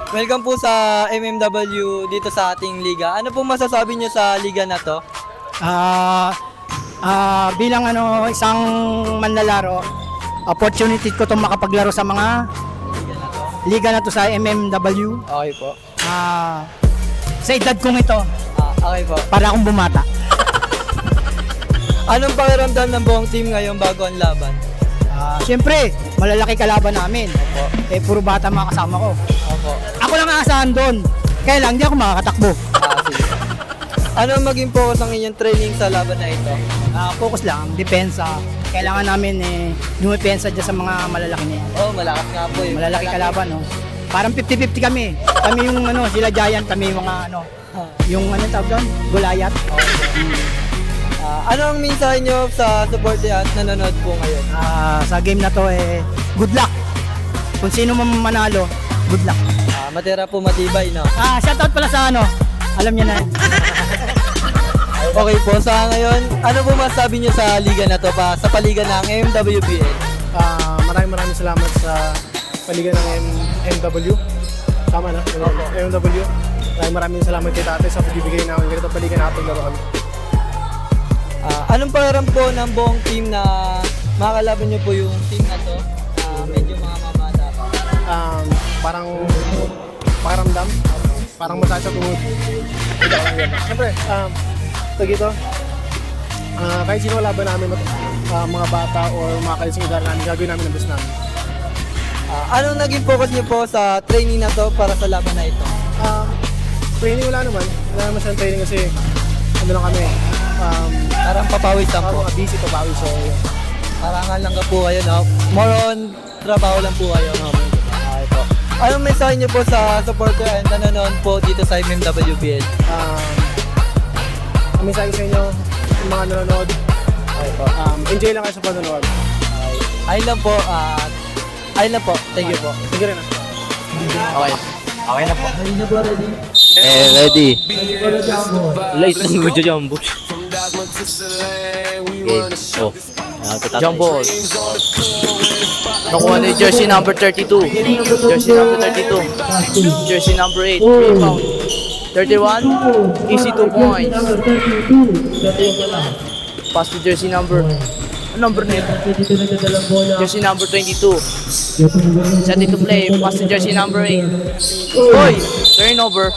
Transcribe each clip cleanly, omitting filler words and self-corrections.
Welcome po sa MMW dito sa ating liga. Ano po masasabi niyo sa liga na to? Bilang isang manlalaro, opportunity ko itong makapaglaro sa mga liga na to sa MMW. Okay po. Sa edad kong ito, Okay po. para akong bumata. Anong pakiramdam ng buong team ngayon bago ang laban? Siyempre, malalaki kalaban namin. Opo. Puro bata mga kasama ko. Opo. Ako lang aasahan doon. Kaya lang, di ako makakatakbo. Sige. Ano ang maging focus ng inyong training sa laban na ito? Focus lang, depensa. Kailangan namin dumepensa dyan sa mga malalaki na yan. Oh, malakas nga po eh. Malalaki kalaban, no? Parang 50-50 kami. Kami yung sila Giant, kami yung mga yung tawag doon? Gulayat. Ano ang mensahe niyo sa supporter at nanonood po ngayon? Sa game na to, good luck. Kung sino man manalo, good luck. Matira po matibay, no? Shoutout pala sa alam niya na. Okay po, sa ngayon, ano po masasabi niyo sa liga na to sa paliga ng MWBL? Maraming salamat sa paligan ng MW. Tama na? MW. Maraming salamat kay tate sa pagbibigay ng ganito paligan natin laruan. Anong pakiram po ng buong team na makakalaban niyo po yung team na to? Medyo mga mamata pa. Parang pakiramdam. Parang masaya sa tuhod. Siyempre, ito, kahit sino laban namin, mga bata o mga kalising edad namin, gagawin namin ang best namin. Anong naging focus niyo po sa training na to para sa laban na ito? Training wala naman siyang training kasi lang kami. Parang papawis lang po. Mga busy pa bawi, so Parangan lang ka po kayo, no? More on trabaho lang po kayo, no? Okay po. Anong mensahe niyo po sa supporter and nanonood po dito sa MMWBL? Kami sa inyo, yung mga nanonood, Okay po. enjoy lang kayo sa panonood. Ayun lang po. Ayun lang po. Thank you po. Sige rin Okay. Okay na po. Ready. Late lang mo jumbo. Okay. Oh. Jumbo. Nakuha ni jersey number 32. Jersey number 32. Jersey number 8. Rebound. 31. Easy 2 points. Pass to jersey number nito. Jersey number 22. Set it to play. Pass to jersey number 8. Boy! Turnover.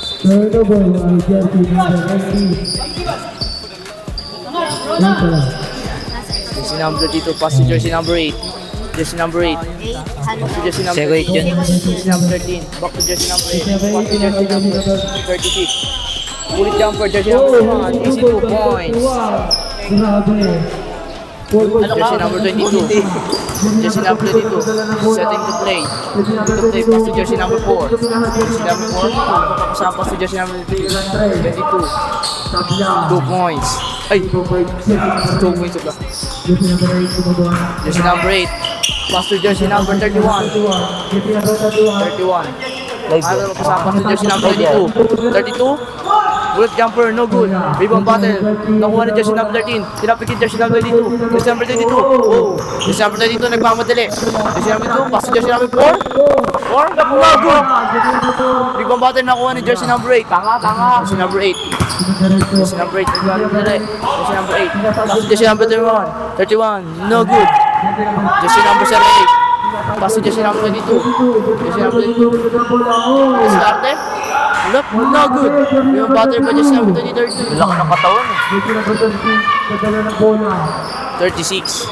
Jersey number 22. Pass to jersey number 8. Jersey number 8. Back to jersey number 8. Jersey number 13. Back to jersey number 8. Back to jersey number 36. Bullet jumper. Jersey number 1. Easy 2 points. Jersey number 22. Jersey number 22. Setting to play. Pass to jersey number 4. Jersey number 4. Kasama pass to jersey number 22. 2 points. Ay! 2 points ba? Jersey number 8. Pass to jersey number 31. 31. Ano kasama pass to jersey number 32. 32. Bullet jumper, no good. Rebound battle. Nakuha na jersey number 13. Tinapikit jersey number 22. Jersey number 22. Oh. Jersey number 22 nagmamadali. Jersey number 2. Pass to jersey number 4. 4. No good. Rebound battle nakuha ni jersey number 8. Jersey number 8. Jersey number 8 nagmamadali. Jersey number 8. Pass to jersey number 31. 31. No good. Jersey number 78. Pass to jersey number 22. Jersey number 22. Starte. Look, no good. Yung batter pa just number 32. Laki ng katawan eh. 36.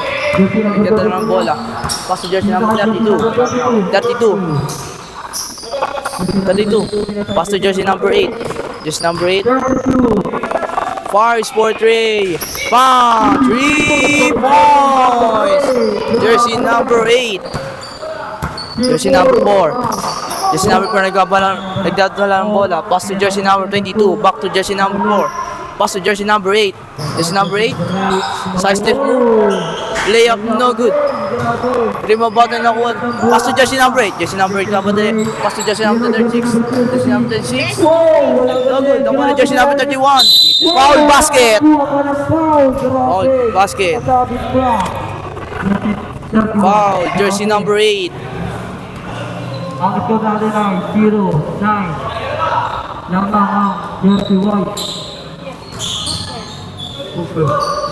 Ganda ng bola. Pass to jersey number 32. 32. 32. Pass to jersey number 8. Jersey number 8. Fires for 3. 3 points. Jersey number 8. Jersey number 4. Jersey number 4 nagdadala ng bola. Pass to jersey number 22. Back to jersey number 4. Pass to jersey number 8. Jersey number 8. Side step move. Layup, no good. Rebound button nakuha. Pass to jersey number 8. Jersey number 8 kapatid. Pass to jersey number 36. Jersey number 36. No good. Nakuha na jersey number 31. Foul basket. Foul basket. Foul. Jersey number 8. Ang score natin ay 0-9. Lamang ang jersey white.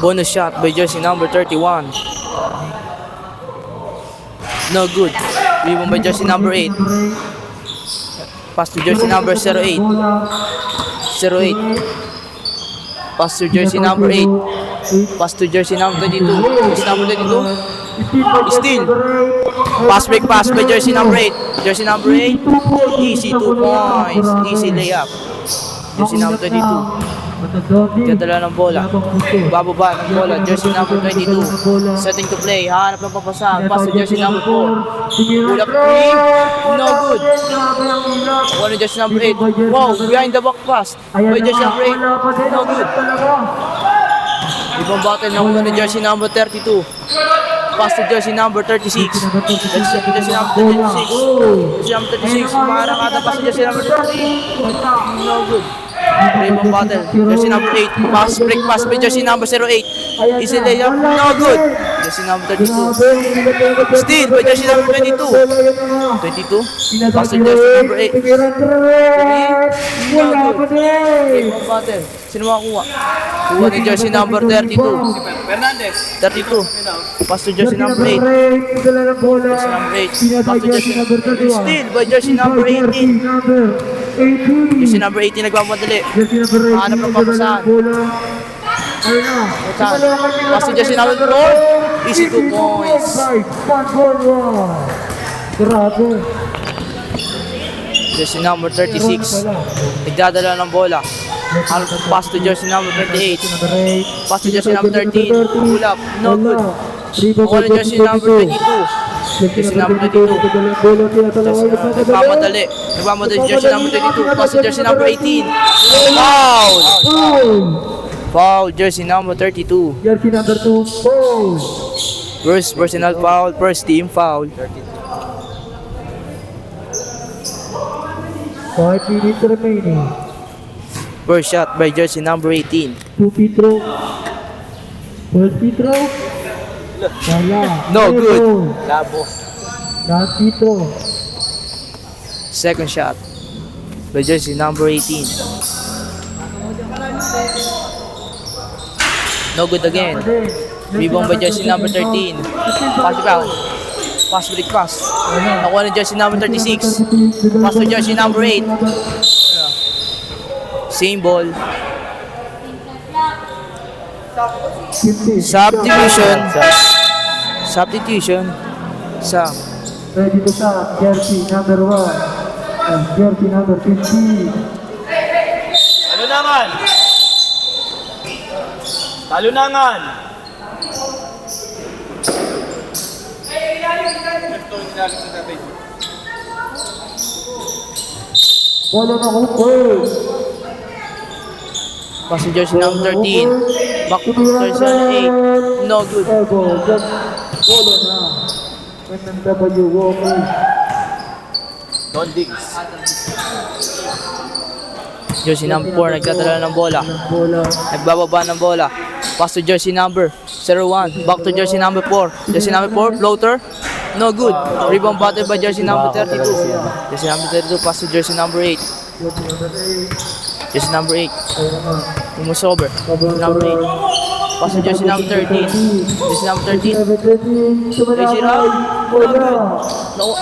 Bonus shot by jersey number 31. No good. Rebound by jersey number 8. Pass to jersey number 08. 08. Pass to jersey number 8. Pass to jersey number 22. Jersey number 22. Steal. Pass break pass by jersey number 8. Jersey number 8. Easy 2 points. Easy layup. Jersey number 22. Kadala ng bola. Bababa ng bola. Jersey number 22. Setting to play. Hanap ng papasang. Pass to jersey number 4. Pull up 3. No good. One to jersey number 8. Wow, behind the back pass. By jersey number 8. No good. Ibang battle na una ni jersey number 32. Pass to jersey number 36. Jersey number 36. Jersey number 36. Maharang ata pass to jersey number 33. No good. Rebound battle. Jersey number 8. Pass break pass by jersey number 08. Easy layup. No good. Jersey number 32. Steal by jersey number 22. 22. Pass to jersey number 8. 3. No good. Rebound battle. Sino makakuha? Kuha ni jersey number 32. 32. Pass to jersey number 8. Jersey number 8. Pass to jersey number 8. Steal by jersey number 18. Jersey number 18 nagmamadali. Hanap ng papasahan. Pass to jersey number 4. Easy 2 points. Jersey number 36. Nagdadala ng bola. Pass to jersey number 38. Pass to jersey number 13. Pull up. No good. Kuha na jersey number 22. Jersey number 22. Nagmamadali. Nagmamadali jersey number 22. Pass to jersey number 18. Foul! Foul, jersey number 32. Jersey number 2, foul. First personal foul, first team foul. 5 minutes remaining. First shot by jersey number 18. 2 free throw. First free throw. Wala. No good. Labo. Last free throw. Second shot by jersey number 18. No good again. Rebound by jersey number 13. Pass back. Pass break pass. Nakuha ng jersey number 36. Pass to jersey number 8. Same ball. Substitution. Substitution. Sa Ready to shot. Jersey number 1. And jersey number 15. Talunangan! Talunangan! Bola na Hooper. pass to jersey number 13. Back to jersey number 8. No good. Elbow. Just bola na. MMW Walker. Don Diggs. Jersey number 4 nagdadala ng bola. Bola. Nagbababa ng bola. Pass to jersey number 01. Back to jersey number 4. Jersey number 4, floater. No good. Rebound battle by jersey number 32. Jersey number 32, pass to jersey number 8. Jersey number 8. Umusober. Number 8. Pass to jersey number 13. Jersey number 13. Jersey number. No.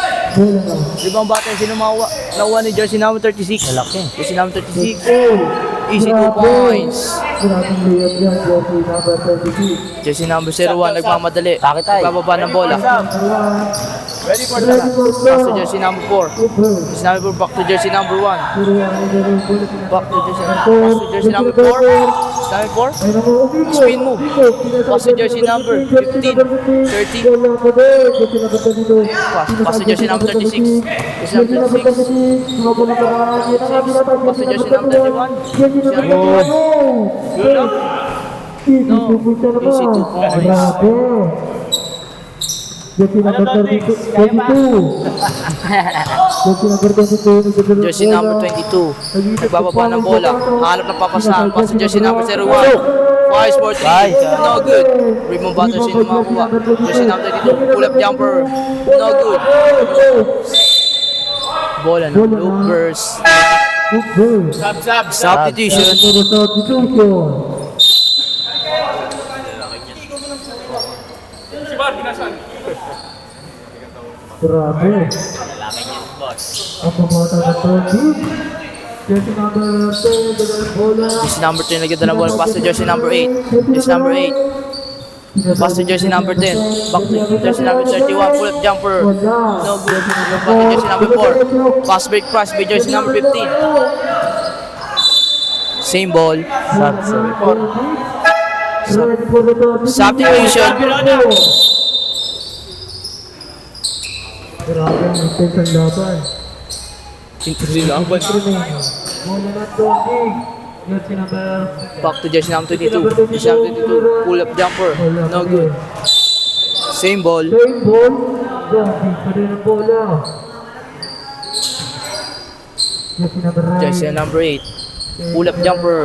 Rebound battle, sino makuha? Nakuha ni jersey number 36. Jersey number 36. Easy 2 points. Jersey number 01, nagmamadali. Nagbababa ng bola. Ready for the Pass to jersey number 4. Jersey number 4, back to jersey number 1. Back to jersey number 4. Jersey number 4. Spin move. Pass to jersey number 15. 30. Pass to jersey number 36. Jersey number 36. Pass to jersey number 31. Jersey number 31. No. Easy 2 points. Jersey number 22. Jersey number 22. Nagbababa ng bola. Hanap ng papasahan. Pass to jersey number 01. 5 for 3. No good. Rebound battle, sino makakuha? Jersey number 22. Pull up jumper. No good. Bola ng Loopers. Substitution. Grabe. Ang pamata ng Tony. Jersey number 10, dalang bola. Jersey number 10 nagdala ng bola. Pass to jersey number 8. Jersey number 8. Pass to jersey number 10. Back to jersey number 31. Pull up jumper. No good. Back to jersey number 4. Pass break pass by jersey number 15. Same ball. Substitution. Grabe ang intense ang laban. Bola ng Tony. Jersey number Back to jersey number 22. Jersey number 22. Pull up jumper. No good. Same ball. same ball. Grabe pa rin ang bola. Jersey number 9. Jersey number 8. Pull up jumper.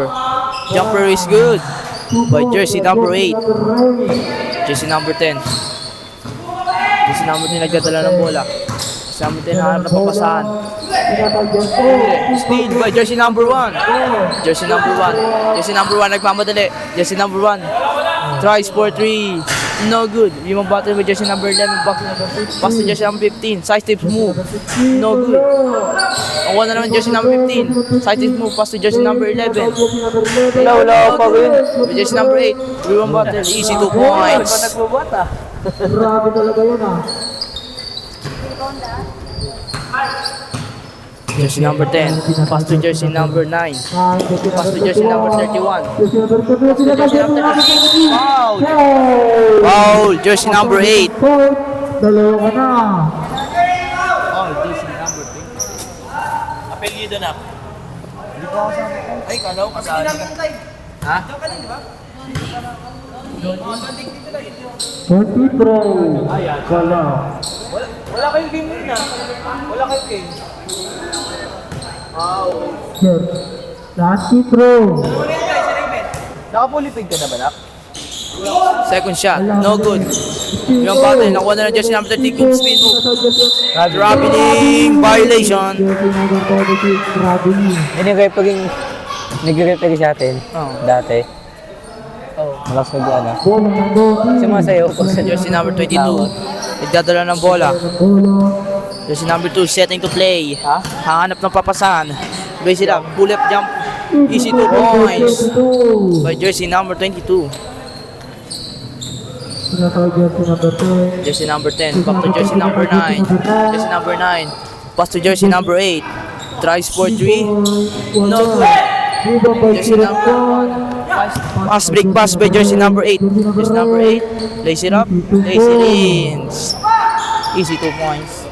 Jumper is good. By jersey number 8. Jersey number 10. Jersey number 10 nagdadala ng bola. Jersey number 10 hanap na papasahan. Steal by jersey number 1. Jersey number 1. Jersey number 1 nagmamadali. Jersey number 1. Tries for 3. No good. Yung battle by jersey number 11. Pass to jersey number 15. Side step move. No good. Ang wala naman jersey number 15. Side step move. Pass to jersey number 11. Wala pa rin. By jersey number 8. Yung battle. Easy 2 points. Grabe talaga yun ah. Jersey number 10. Pass to jersey number 9. Pass to jersey number 31. Jersey number 36. Foul! Foul! Jersey number 8. Dalawa ka na. Foul! Jersey number 10. Apelido na. Ay, kalaw kasali ka. Ha? 20 pro. Kala. Wala kayong game yun na. Wala kayong game. Sir. 20 pro. Nakapulipig ka na ba, Nak? Second shot. No good. Yung battle. Nakuha na ng jersey number 30. Good spin move. Traveling violation. Jersey number 26. Grabe yun. Nag-referee sa atin Oh. dati. Malakas mag-ano. Bola ng Tony. Sumasayaw po sa Jersey number 22. Nagdadala ng bola. Bola. Jersey number 2 setting to play. Hahanap ng papasan. Base it up. Pull up jump. Easy 2 points. By jersey number 22. Sinasal jersey number 10. Jersey number 10. Back to jersey number 9. Jersey number 9. Pass to jersey number 8. Tries for 3. No good. Rebound by Jersey number 1. Pass break pass by jersey number 8. Jersey number 8. Lace it up. Lace it in. Easy 2 points.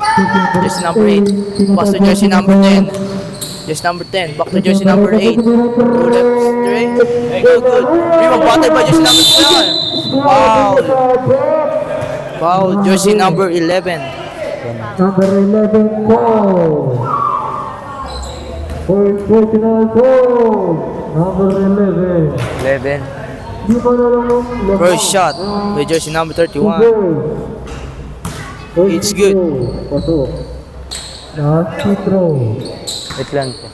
Jersey number 8. Pass to jersey number 10. Jersey number 10. Back to jersey number 8. 2 left straight. No good. Rebound battle by jersey number 12. Foul. Foul. Jersey number 11. Number 11 foul. For personal foul. Number 11. 11. Di ba na lang yung First shot by jersey number 31. It's good. Pasok. Last free throw. Wait lang po.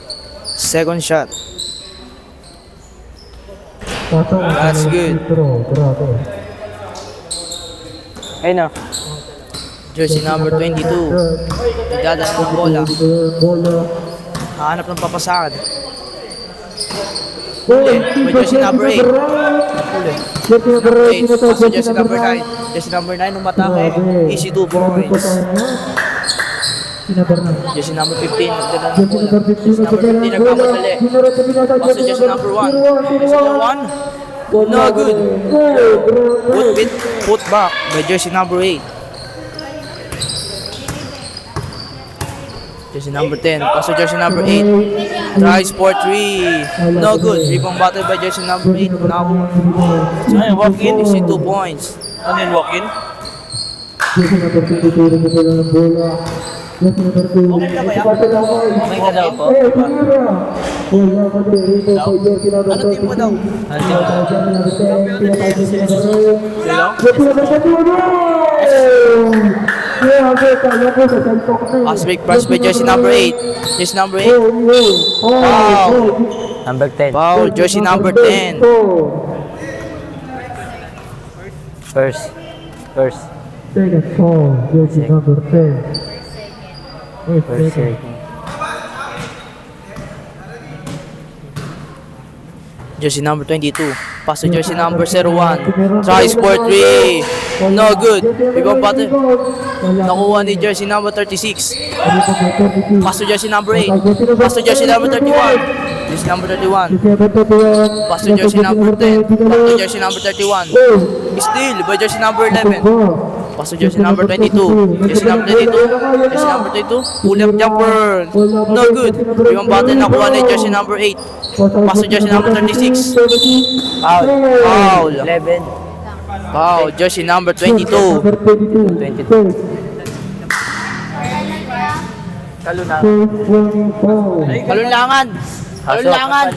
Second shot. Pasok. That's good. Free throw. Grabe. Ayun na. Jersey number 22. Idadala ng bola. Bola. Hahanap ng papasad. Bola. By jersey number 8. Jersey number 8. 8. Pass to jersey number 9. Jersey number 9 umatake. Easy 2 points. Sinabar na. Jersey number 15. Idadala ng Jersey bola. number 15. Jersey number 15 nagmamadali. Pass to jersey number 1. Jersey number 1. No good. Put back by jersey number 8. Jersey number 10. Pass to jersey number 8. Tries for 3. No good. Rebound battle by jersey number 8. Now, Ay, walk-in. easy 2 points. Ano yung walk-in? Jersey number 22. Nagdala ng bola. Jersey number 2. Okay ka daw po. Bola pa din. Rebound by jersey number 22. Ano team mo daw? Jersey number 10. Jersey number 10. Pass break by jersey number 8. Jersey number 8. Foul. Number 10. Foul, jersey number 10. First. Second foul, jersey number 10. First, second. Jersey number 22. Pass to jersey number 01. Tries for 3. No good. Rebound battle. Nakuha ni jersey number 36. Pass to jersey number 8. Pass to jersey number 31. Jersey number 31. Pass to jersey number 10. Pass to jersey number 31. Steal by jersey number 11. Pass to jersey number 22. Jersey number 22. Jersey number 22. Pull up jumper. No good. Rebound battle. Nakuha ni jersey number 8. Pass to jersey number 36. Foul. Foul. 11. Foul. Jersey number 22. 22. Kalunlangan. Kalunlangan.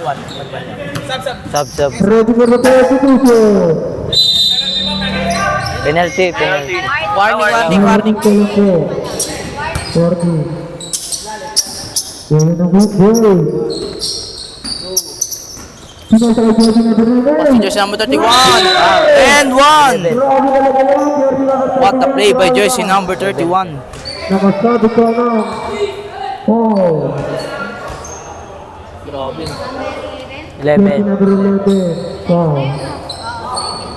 Sub. Ready for the substitution. Penalty. Warning. 40. Going to good goal. Pass to jersey number 31. And 1. What a play by jersey number 31. Nakasabi ka ng foul. 11. Number 11. Foul.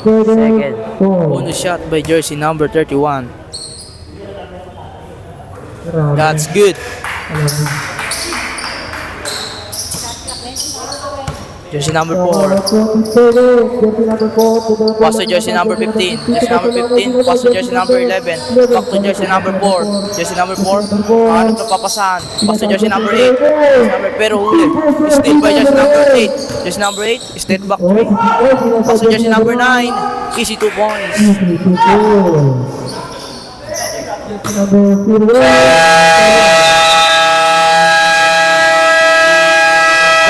Second. Foul. Bonus shot by jersey number 31. That's good. Jersey number 4. Pass to jersey number 15. Jersey number 15. Pass to jersey number 11. Back to jersey number 4. Jersey number 4. Ano ito papasahan? Pass to jersey number 8. Jersey number pero huli. Steal by jersey number 8. Jersey number 8. Step back 3. Pass to jersey number 9. Easy 2 points.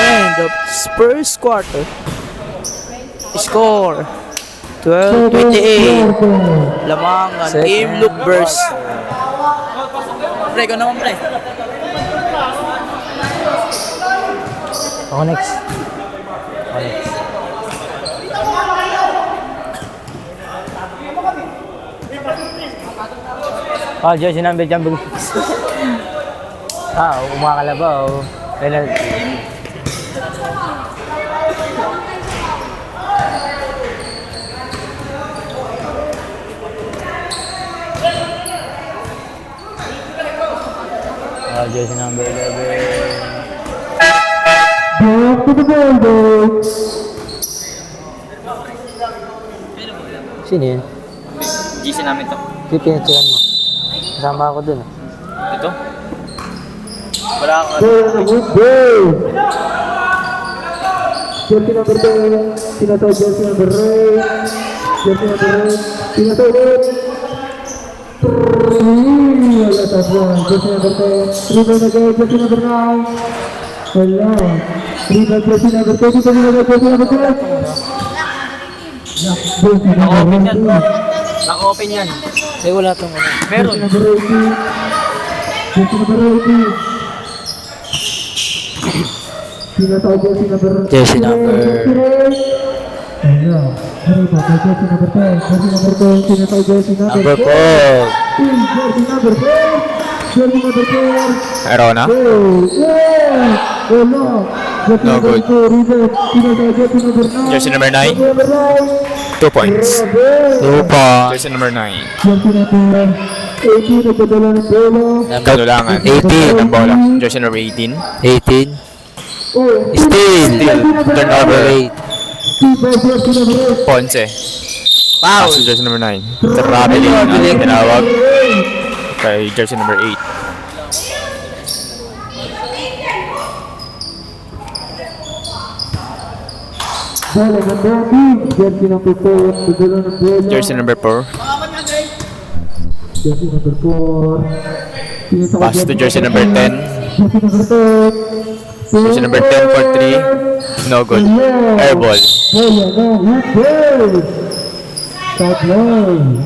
End of first quarter. Score 12-28. Lamang ang Team Loopers. Pre, ikaw naman pre. Ako next. Oh, jersey number jumbo. Umakala oh. Penalty. Oh, jersey number 11. Back to the ball, boys. Sino yun? GC namin to. Hindi pinatulan mo. Kasama ako dun. Ito? Wala akong Good goal. Jersey number 10. Tinatawag jersey number 8. Jersey number 8. Tinatawag 3. Wala tapuan. Jersey number 10. Rebound again. Jersey number 9. Wala. Rebound jersey number 10. Dito nilagay jersey number 10. Jersey number 10. naka-open yan. Kasi wala tong ano. Meron. Jersey number 80. Jersey number 80. Tinatawag jersey number 10. Jersey number. Ayan. Ano ba? Jersey number 10. Jersey number 10. Tinatawag jersey number 10. Number 4. Jersey number 10. Jersey number 10. Meron na? Yeah! Wala. Jersey No number good. 2. Rebound. Tinatawag jersey number 9. Jersey number 9. Jersey number 9. 2 points. Grabe. Jersey number 9. Jersey number 18. Nagdadala ng bola. Kanulangan. 18. Ng bola. Jersey number 18. 18. Oh, Still. Turnover. 8. Jersey number 8. Ponce. Foul. Jersey number 9. Traveling. Ang tinawag kay jersey number 8. Bola number 8. Jersey number 4. Nagdadala ng bola. Jersey number 4. Jersey number 4. Tinatawag Pass to jersey number 10. Jersey number 10. Jersey number 10 for 3. No good. Air ball. Bola na hit goal. Top line.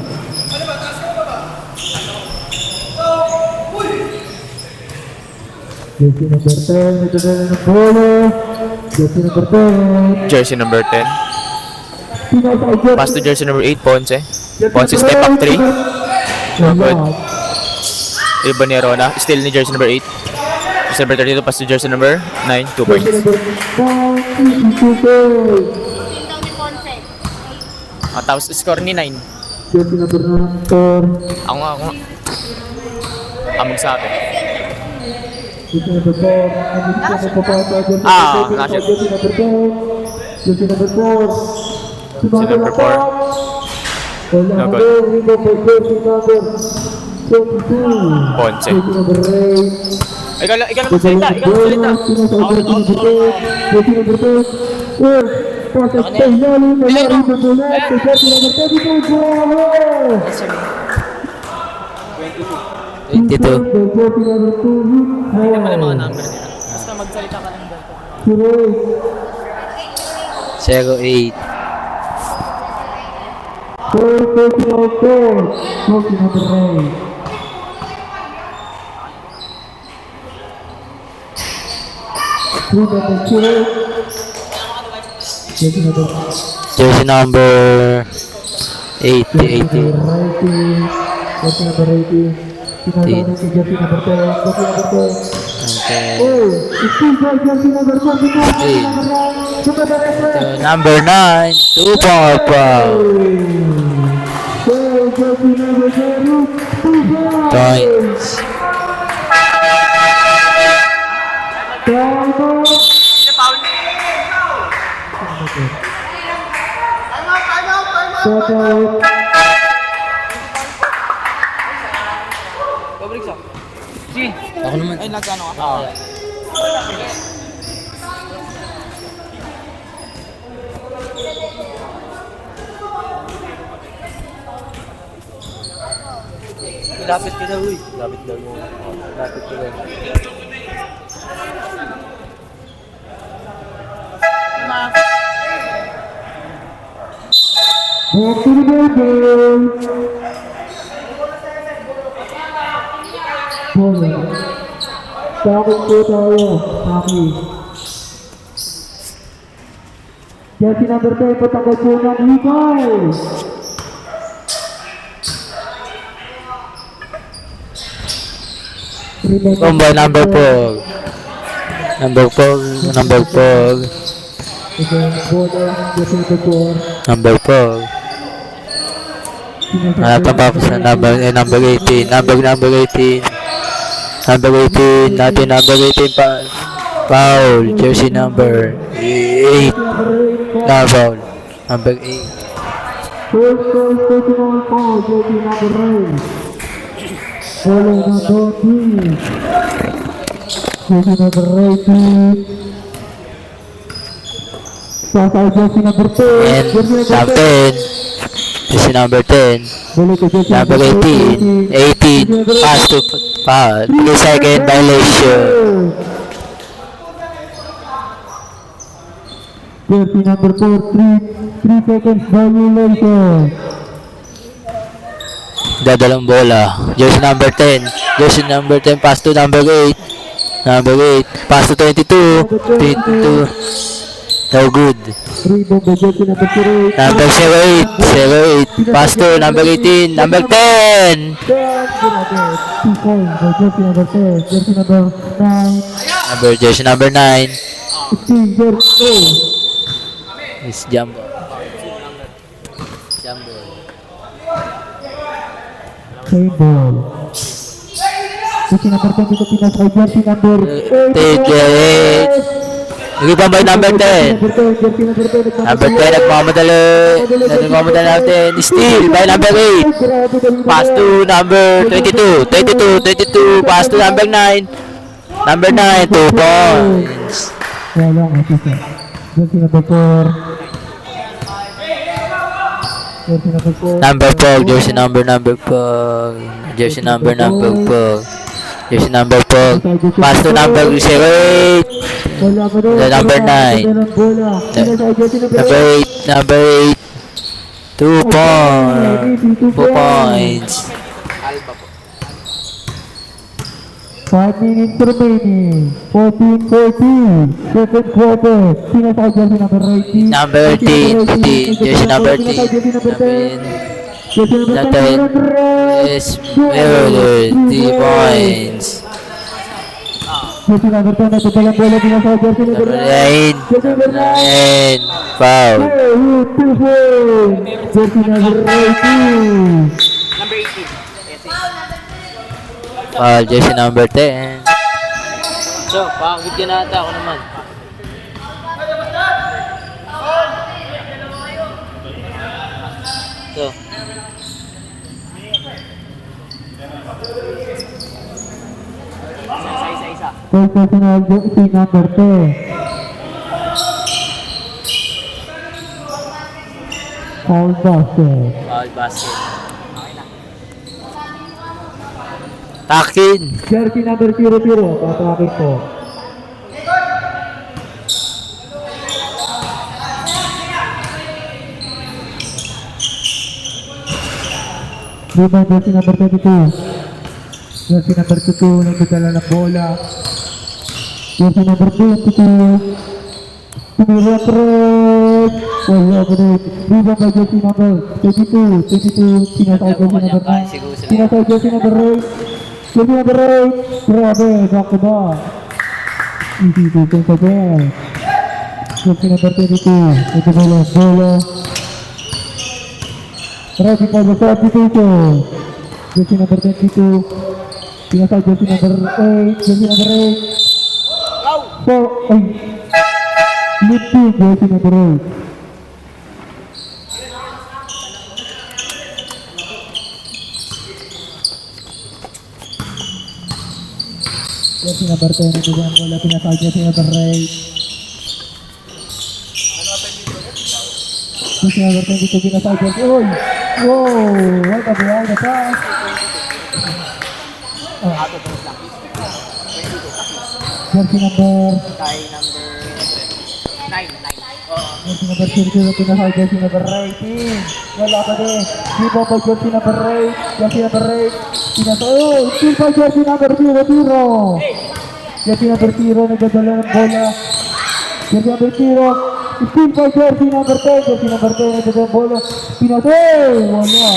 Jersey number 10, ito na ng bola. Jersey number 10. Jersey number 10. Pinasay jersey. Pass to jersey number 8, Ponce. Ponce step up 3. Good. Iba ni Arona. Still ni jersey number 8. Jersey number 32, pass to jersey number 9, 2 points. Jersey number 9, 2 points. Tapos score ni 9. Jersey number 9, Ako nga. Amag sa akin. Jersey number 4. Nasya. Jersey number 10. Jersey number 4. Jersey number 4. Wala No na good. doon. Ito po jersey number 22. Ponce. Jersey number 8. Ikaw lang magsalita. Ikaw lang magsalita. Jersey number 10. Pasok sa ilalim. Wala rin sa bulat. Jersey number 22. Bravo! 22. Jersey number 2. Hindi naman yung mga number nila. Basta magsalita ka lang doon. 08. 4 Jersey number 8. Jersey number 80. Jersey number 80. Pinagawa si jersey number 10. Jersey number 10. Okay. Oh, it's jersey number 10. Number 9. 2 points. Jersey number 10. 2 Points. Ako naman. Ay, nagkano ka? Lapit ka daw, uy. Lapit daw mo. Lapit ka daw. Happy birthday! Bola. Takot po tayo. Happy. Jersey number 10, patanggal po ng hikaw. Combo number 4. Number 4. Number 4. Ito yung bola. Jersey number 4. Number 4. Tapos sa number 18. Number 18. Number 18. Natin number 18 pa. Foul. Jersey number 8. Na foul. Number 8. First personal foul. Jersey number 8. Bola number 3. Jersey number 18. Pasal jersey number 10. And top 10. Jersey number 10. Balik ke jersey Number 18. 18. Pass to foul. 3 second violation. Jersey number 4. 3 seconds violation. Dadalang bola. Jersey number 10. Jersey number 10. Pass to number 8. Number 8. Pass to 22. 22. No good. Rebound by jersey number 8. Number 08. Pass to number 18. Number 10. 2 points by jersey number 10. Jersey number 9. Jersey number 9. 15 jersey. Is Jumbo. Jumbo. Ball. Jersey number 10 dito pinas kay jersey number 8. Rebound by number 10. Number 10 nagmamadali natin. Steal by number 8. Pass to number 22. 22. Pass to number 9. Number 9. 2 points. Walang assist. Jersey number 4. Jersey number 4. Number 4. Jersey number 4. Jersey number 4. Jersey number 4. Pass to number 08. Wala pa doon. The number 9. Bola. Number 8. Number 8. 2 points. 2 points. 5 minutes remaining. 14-14. Second quarter. Sino sa jersey number 18? Number 18, 15, jersey number 18. Jersey number 10. Jersey number 10. Latin is Miller, 3 points. Jersey number 10. Nagpapalang bola din sa jersey number Number 9. 9, number 9, foul. Jersey number 18. Foul, jersey number 10. So, pakakit ka na ata ako naman. So, Foul personal jersey number 10. Foul basket. Foul basket. Takin. Jersey number 00. Patrakit po. Rebound jersey number 22. Jersey number 22. Nagdadala ng bola. Jersey number 22. Tumira Fred. Wala ko rin. Rebound by jersey number 22. 22. Sinasakay jersey number 9. Sinasakay jersey number 8. Jersey number 8. Grabe. Back to back. Easy defense again. Jersey number 22. Ito bola. Ready for the substitution. Jersey number 22. Sinasakay jersey number 8. Jersey number 8. So, ay. Lifting jersey number 8. Jersey number 10 ito ang bola pinasal jersey number 8. Jersey number 10 ito pinasal jersey. Oy! Wow! What a behind the pass! Jersey number jersey number 0 pinasal jersey number 18. Wala pa din. Gibo pa jersey number 8. Jersey number 8. Pinasal. Oh! Still pa jersey number 0. Jersey number 0 nagdadala ng bola. Jersey number 0. Still pa jersey number 10. Jersey number 10 nagdadala ng bola. Pinasal. Wala.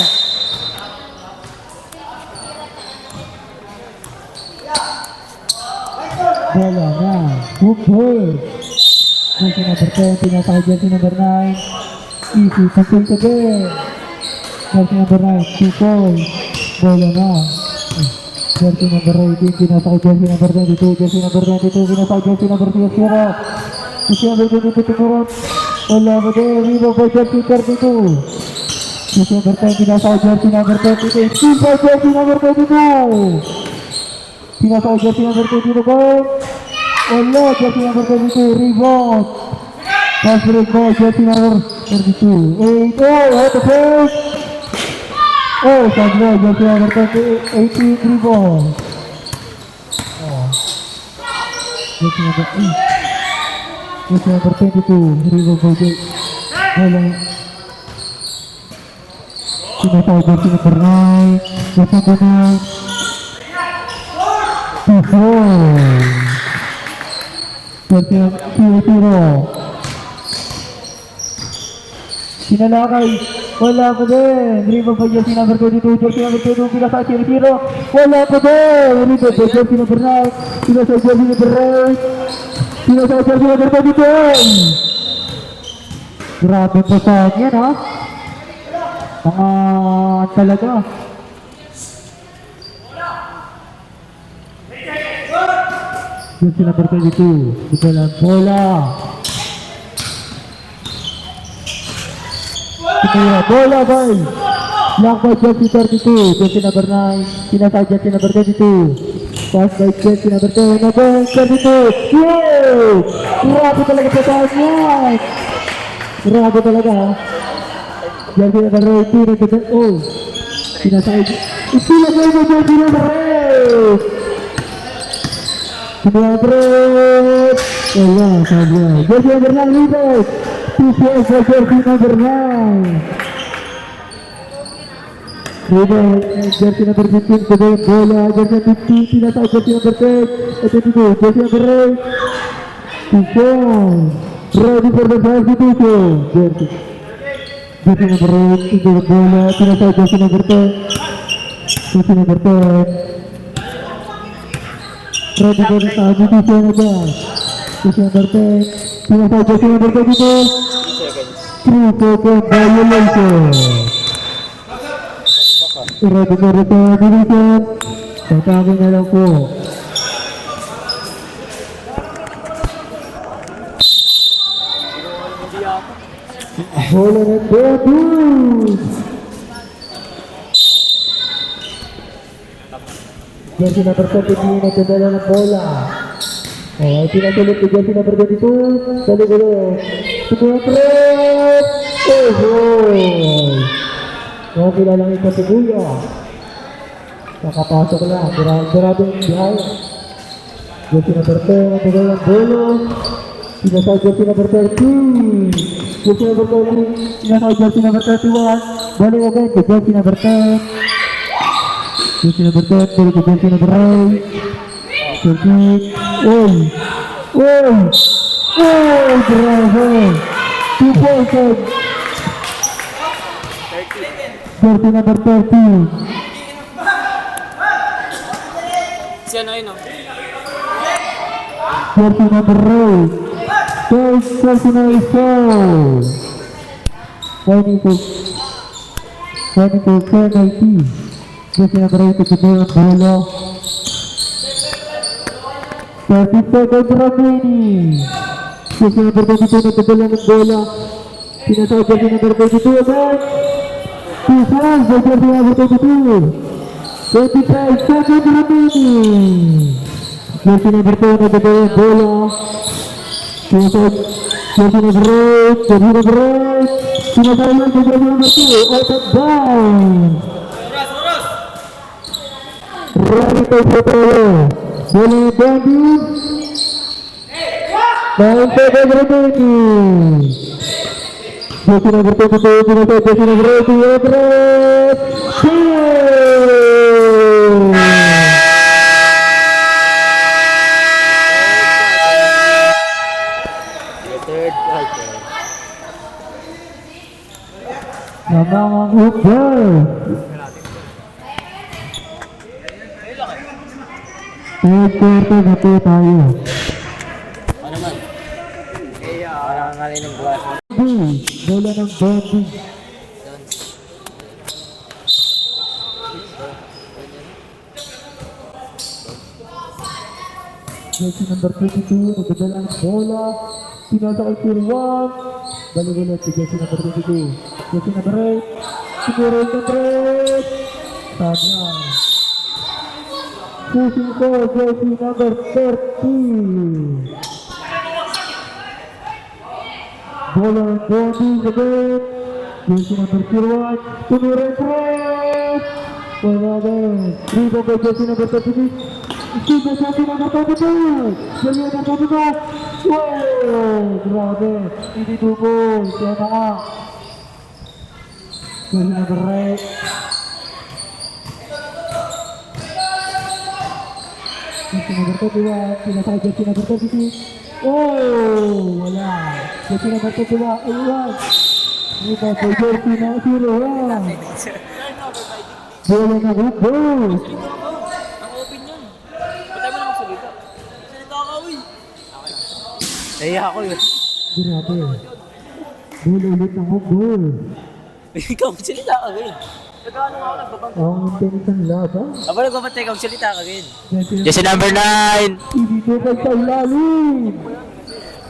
Bola na. Good ball. Jersey number 10, pinasakay jersey number 9. Easy, complete again. Jersey number 9, 2 points. Bola na. Jersey number 18, pinasakay jersey number 22. Jersey number 22, pinasakay jersey number 0. Jersey number 22, tumurot. Wala mo din, rebound by jersey 32. Jersey number 10, pinasakay jersey number 22. Team by jersey number 22. Pinasakay jersey number 22 ko. Wala, jersey number 22, rebound. Pass break ball, jersey number 32. 8, oh, what the pass? Oh, Sandro, jersey number 18, rebound. Oh. Jersey number 8. Jersey number 22, rebound by jersey. Wala. Pinasakay jersey number 9. Jersey number 9. 2-4. Jersey 0-0. Sinalakay. Wala pa din. Rebound pa jersey number 22. Jersey number 22. Pinasa 0-0. Wala pa din. Rebound pa jersey number 9. Pinasa jersey number 8. Pinasa jersey number 22. Grabe pa saan yan ha. Mga talaga. Jersey number 22. Ito lang bola. Tumira bola bay. Lang by jersey 32. Jersey number 9. Pinasa jersey number 22. Pass by jersey number 10. Number 32. Yay! Grabe talaga sa taas yan. Grabe talaga ha. Jersey number 18. Oh. Pinasa ipilagay mo jersey number 8. Sinabret! Wala, sabi. Jersey number 9, rebound! TCS for jersey number 9. Rebound, and jersey number 15 to the bola, jersey 15, pinasa jersey number 10, at 22, jersey number 8, to fall, ready for the substitution, jersey number 8 to the bola, pinasa jersey number 10, jersey number 10, ready for the substitution again, jersey number 10, pinasa jersey number 22, 3-second violation. Ready for the substitution. Tatawin na lang po. Bola ng Debus. Jersey number 17 na tindala ng bola. Okay, pinatulit ni jersey number 22. Dali-dali. Tumatret! Okay lang ito si Kuya. Nakapasok lang. Maraming biyaya. Jersey number 10 na tindala ng bola. Pinasa jersey number 13. Jersey number 13. Pinasa jersey number 31. Balik agad ke jersey number 10. Jersey number 10. Balik ke jersey number 8. Jersey. Bravo. 2 points. Jersey number 30. Sino yun, no? Jersey number 8. Third personal foul. 22 penalty. Jersey number 8 ito ang bola. 30 seconds remaining. Jersey number 22 nagdadala ng bola. Pinasa jersey number 22 agad. Pisang sa jersey number 22. 25 seconds remaining. Jersey number 2 nagdadala ng bola. Pinasa jersey number 8. Jersey number 8. Pinasa lang sa jersey number 2. Out of bounds. Ready to Sotelo. Bola ng Bandit. 9 seconds remaining. Jersey number 22, pinasa jersey number 8, Everett. Namang Uber. Third quarter na po tayo. Parang ngalin ng buwas. Bola ng Bondi. Jersey number 22, nagdadala ng bola. Pinasa kay Kirwan. Balik-ulit si jersey number 22. Jersey number 8. Siguro yung number 8. Sayang. Pushing ko, jersey number 30. Bola ng Bondi agad. Jersey number 01. Tumira yung press. Wala din. Rebound by jersey number 36. Steve jersey number 32. Jersey number 32. Wow! Grabe. Hindi double. Kaya na nga. Jersey number 8. Jersey number 31. Pinasa jersey number 36. Oh, wala. Jersey number 31, ayun. Rebound by jersey na 01. Bola na Uber. Naiya ako yun. Grabe. Bola ulit ng Uber. Ikaw, salita ka rin. Nagkano nga ako nagbabang. Ang intense ng laban. Aba, nagbabatay ka, salita ka rin. Jersey number 9. Ibibigay sa ilalim.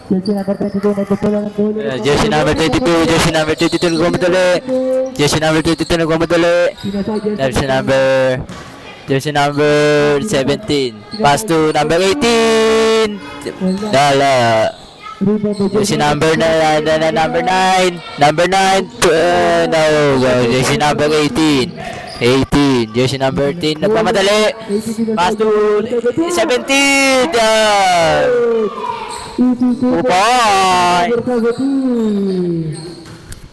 Jersey number 22 nagpapala ng bola. Jersey number 22. Jersey number 22 nagmamadali. Jersey number 22 nagmamadali. Jersey number 17. Pass to number 18. Dala. Jersey number 9. Number 9. No. Jersey number 18. 18. Jersey number 18. Nagmamadali. Pass to 17. Upay.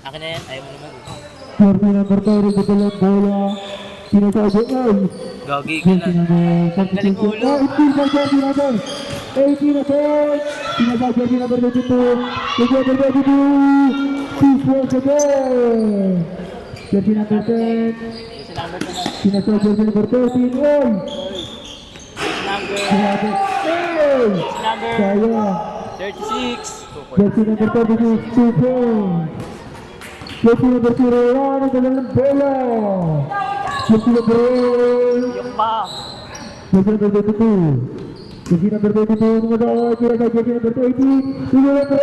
Akin na yan. Ayaw mo naman. jersey number 30 kebetulan bola sinasabi ay Gagi jersey number 32 jersey number 18 again sinasabi jersey number 22 jersey number 22 2 points again jersey number 10 sinasabi jersey number 13 oy sinasabi saya 36. jersey number 36 2 points jersey number 01 ang dalang bola jersey number 8 jersey number 22 jersey number 22 numadaan jersey number 20 jersey number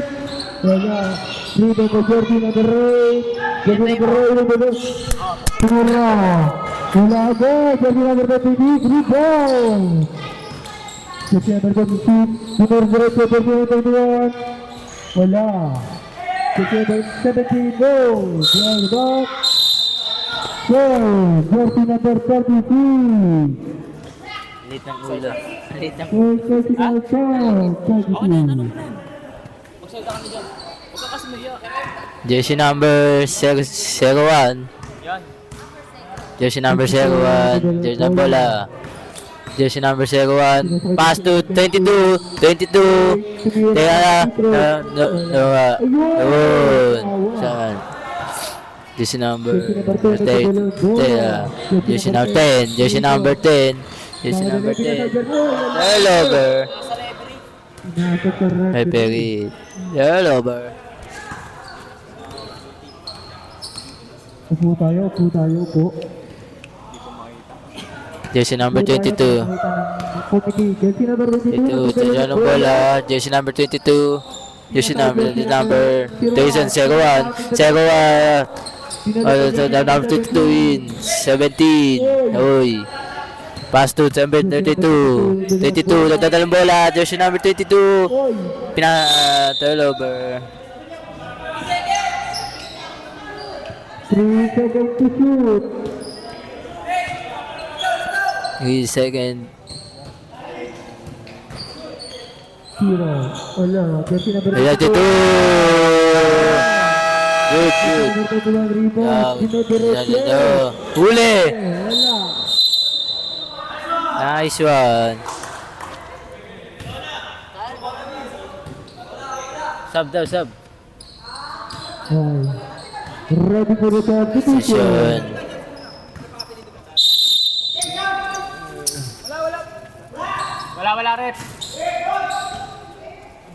8 wala rebound ko jersey number 8 jersey number 8 tumura wala agad jersey number 20 rebound jersey number 26 number 0 jersey number 21 wala jersey number 17 goal behind the back goal jersey number 33 Lit ng ulo. Lit ng jersey number 33 Jersey number 01. Jersey number 01. Jersey number bola. Jersey number 01. Pass to 22. 22. Teka na. Saan? Jersey number 10. Teka. Jersey number 10. Jersey number 10. Jersey number 10. Hello, over. May peri. Hello, over. upo tayo upo Jersey number 22. committee jersey number 22 Jersey number bola. Jersey number 22. Jersey number 31. 01. Number 22 in 17. Uy. Pass to number 32. 22. Nagdadalang bola. Jersey number 22. Turnover. 3 seconds to shoot 3 second. 0 wala jersey number 32. Good, good. number 21 rebound dinodorot Huli. wala Nice one. Sub daw, sub. ay ready for the substitution Session.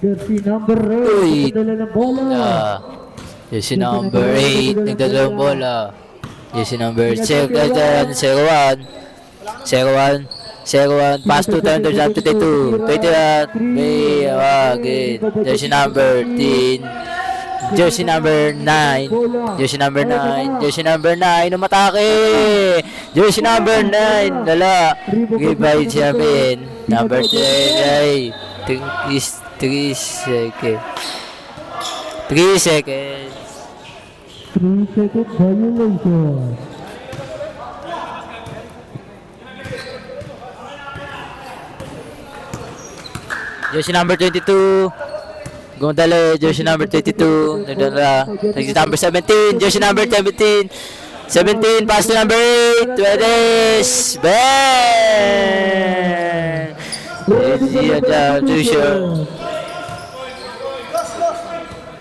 jersey number 8 Uy. nagdala ng bola Jersey number 8. Nagdadalawang bola. Jersey number 7. 01. Pass to turn to 22. 21. May awagin. Jersey number 10. Jersey number 9. Jersey number 9. Jersey number 9. Umatake. Jersey number 9. Lala. Give by Jamin. Number 10. Ay. 3 seconds. 3 seconds. 3 second violation Jersey number 22. Gumdalo, jersey number 22. Nagdala. Jersey number 17. Jersey number 17. 17. Pass to number 8. Wedis. Bang! Jersey ada Jusha.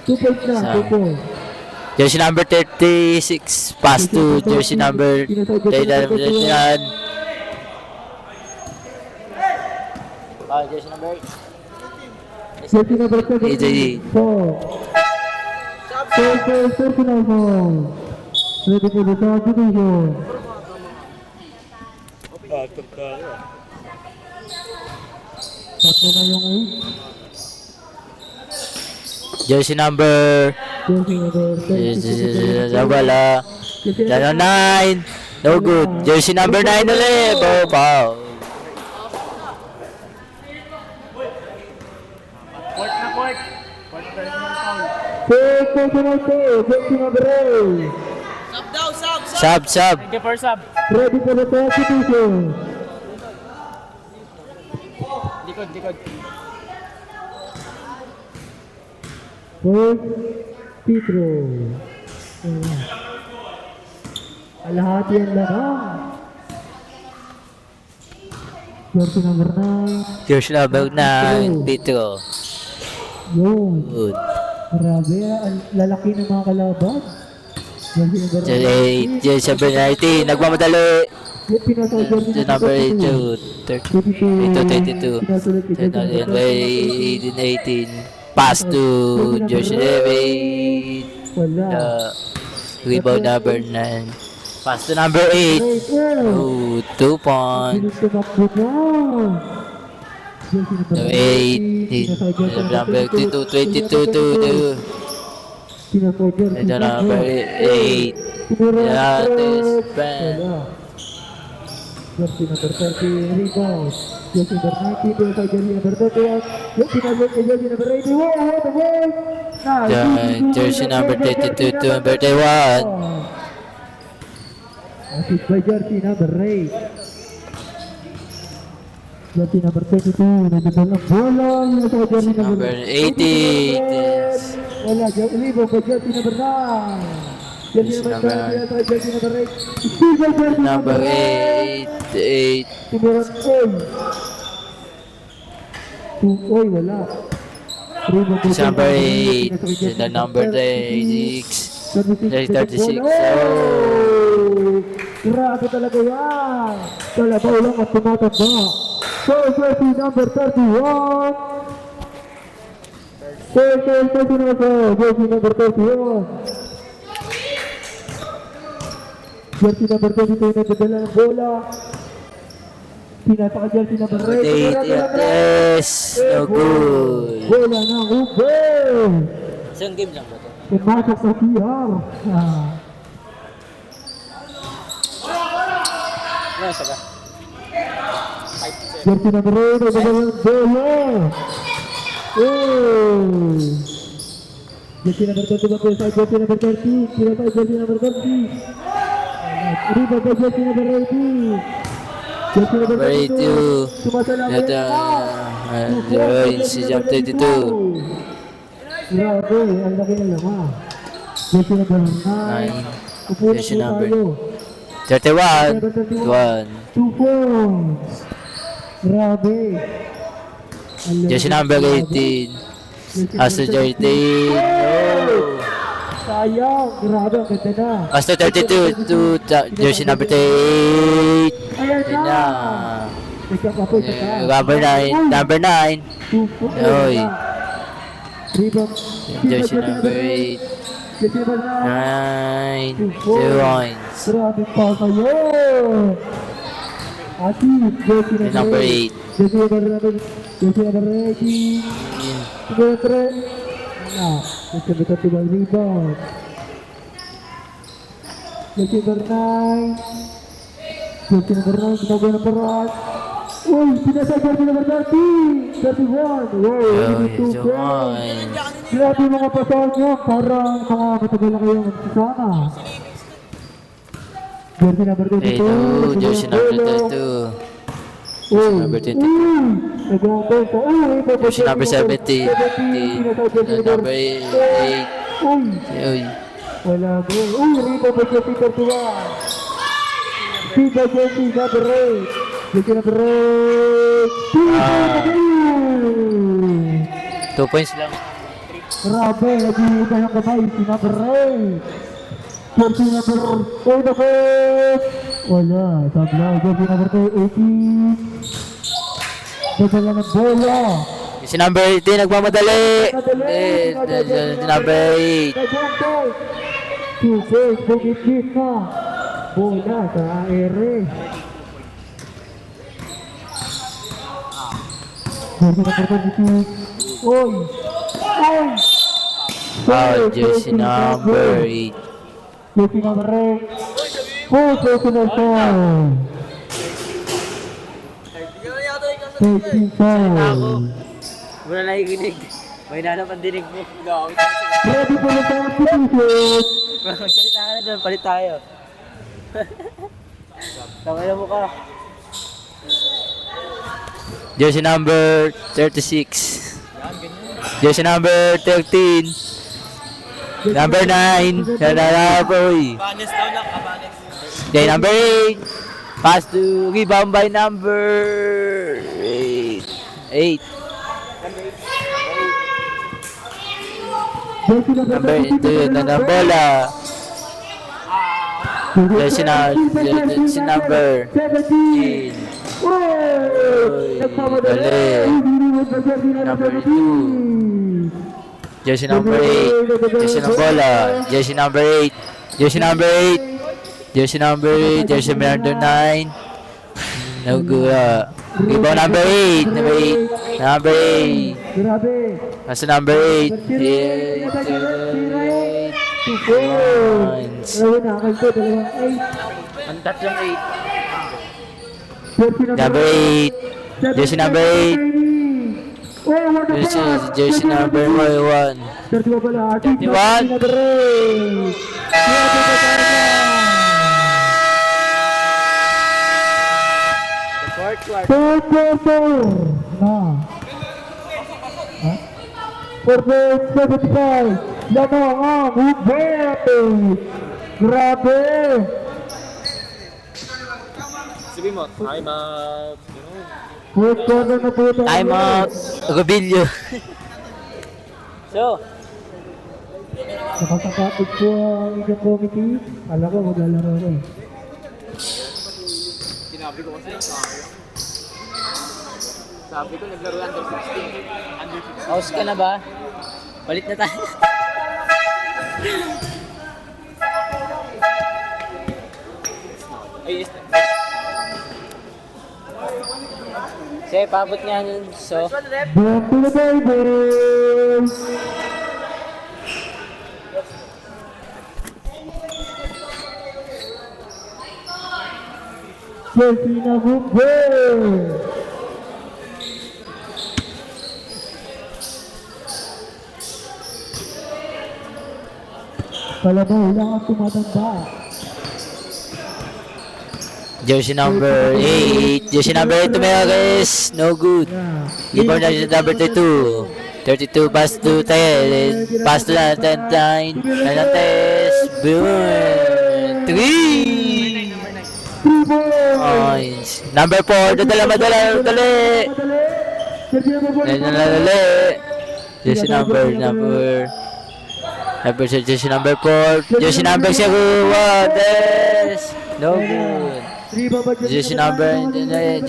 2 points na 2 points Jersey number 36. Pass to jersey number 39. Jersey number 8. jersey number 7 AJ. 4 39 points ready for the substitution tatlo na yung 8 Jersey number jersey number 10 wala. Jersey 9. No good. Jersey number 9 ulit. Oh, wow. personal foul jersey number 8 Sub. ready for the substitution first free throw Alahati ang lamang. Jersey number 9. Jersey number 9, Petro. Yun. Good. Grabe, ang lalaki ng mga kalaban. Jersey number Jersey 8, jersey number 19, nagmamadali. Pinasa ko jersey Jersey number 8, 22. Pinasulot kay jersey number 18. Pass to jersey 11. Wala. Rebound number 9. Pass to number 8. Oh, 2 points. Tumakbo na. Jersey number 18. Number 22, 22. Pinasa ko jersey Ito number 8. Yates, Ben. Wala. Jersey number 30, rebound. Jersey number 19, pinasa ko jersey number 31. Yung pinasa ko jersey number 81. What a work! Jersey number 32 to number 31. Assist by jersey number 8. Jersey number 22, nagdadal ng bola. Yung sa jersey Number 80. Wala, rebound by jersey number 9. Jersey number 10, sa jersey number 8. Steal by jersey Number 8. 8. Tumuran Oy. Oy, wala. Rebound by Number jersey 8. number 8. The number 36. 36. Oh! Grabe talaga yan. Kalabaw lang at tumatanda. So, jersey number 31. Jersey number 31. Jersey number 22 na dadala ng bola. Pinapaka jersey number 8. Yes. No good. Bola ng Ube. Isang game lang ba ito? Pumasok sa CR. Jersey number 8 na dadala ng bola. Oh! Jersey number 21 po sa jersey number 30. Pinapaka jersey number 30. Riba po jersey number 80. Jersey number Number 32. 82. Sumasalamin Ito. Si Jump 32. Grabe, ang laki na naman. Jersey number 9. Upo na Jersey po number tayo. 31. 1. 2 points. Grabe. Ang laki Jersey number 18. Master 13. No. Sayang. Grabe, ang ganda na. Master 32 to jersey number 38. Ayan Yun na. na. Nagkakapoy sa taas. Number 9. Number 9. 2 points. Oy. Rebound. Jersey number 8. Jersey number 9. 9. 2 points. Grabe pa kayo. Atis, jersey Number 8. Jersey number 18. Number 3. Na, jersey number 31 rebound. Jersey number 9. Jersey number 9, ginagawa ng paraan. Uy, pinasa jersey number 30. 31. Wow, Oy, 2 so points. Grabe mga pasahan nyo, parang mga matagal na kayo magsasama. Jersey number 22. Jersey number 32. Number 22. Jersey number 17. Number 8. Oy. Wala mo. Rito ba jersey 31? Siba jersey number 8. Jersey number 8. 2 points lang. Grabe, nag-iiba yung kamay. Si number 8. Jersey number 8 na first. Wala. Tabla. Jersey number 18. Dadala ng bola. Si number 18 nagmamadali. Number 8. Nagantay. 2 points. Bumibit na. Bola sa ere. Jersey number 22. Oy. Oy. Foul, jersey number 8. Jersey number 8. Full personal foul. 13 foul. Wala nakikinig. May nanap ang dinig mo. Ready for the competition. Magsalita ka na doon, palit tayo. Tangay na mo ka. Jersey number 36. Jersey number 13. Number 9. Nanalaboy. Then number 8. Pass to rebound by number 8. 8. Number 2 na ng bola. Jersey number 15. Dali. Number 2. Jersey number 8. Jersey ng bola. Jersey number 8. Jersey number 8. Jersey number 8. Jersey number 9. No good. Rebound number 8. Number 8. Number 8. Grabe. Nasa number 8. 8. Ayun na, akin ko, 2-8. Ang tatlong 8. Number 8. Jersey number 8. Jersey number 1. 31 pala. 31. Number 8. Fourth quarter na. 4.75. Lamang ang hubert. Grabe. Sabihin mo, time out. Fourth quarter na po tayo. Time out. Rubilio. So, Nakakapagod po ang inyong committee. Alam ko, maglalaro ko. Sinabi ko kasi sabi ko naglaro under 16. Under 16. House ka na ba? Palit na tayo. Ay, Sige, paabot nga yun. So, Back to the Tigers! Jersey na hubert. Kalabaw lang ang tumatanda. jersey number 8. Jersey number 8 Tumeres. No good. Rebound jersey number 32. 32 pass to 10. Pass to 10. Hernandez. Boom. 3. Points. Number 4. Madala. Jersey number jersey number 4. Jersey number 7. No good. Jersey number 8.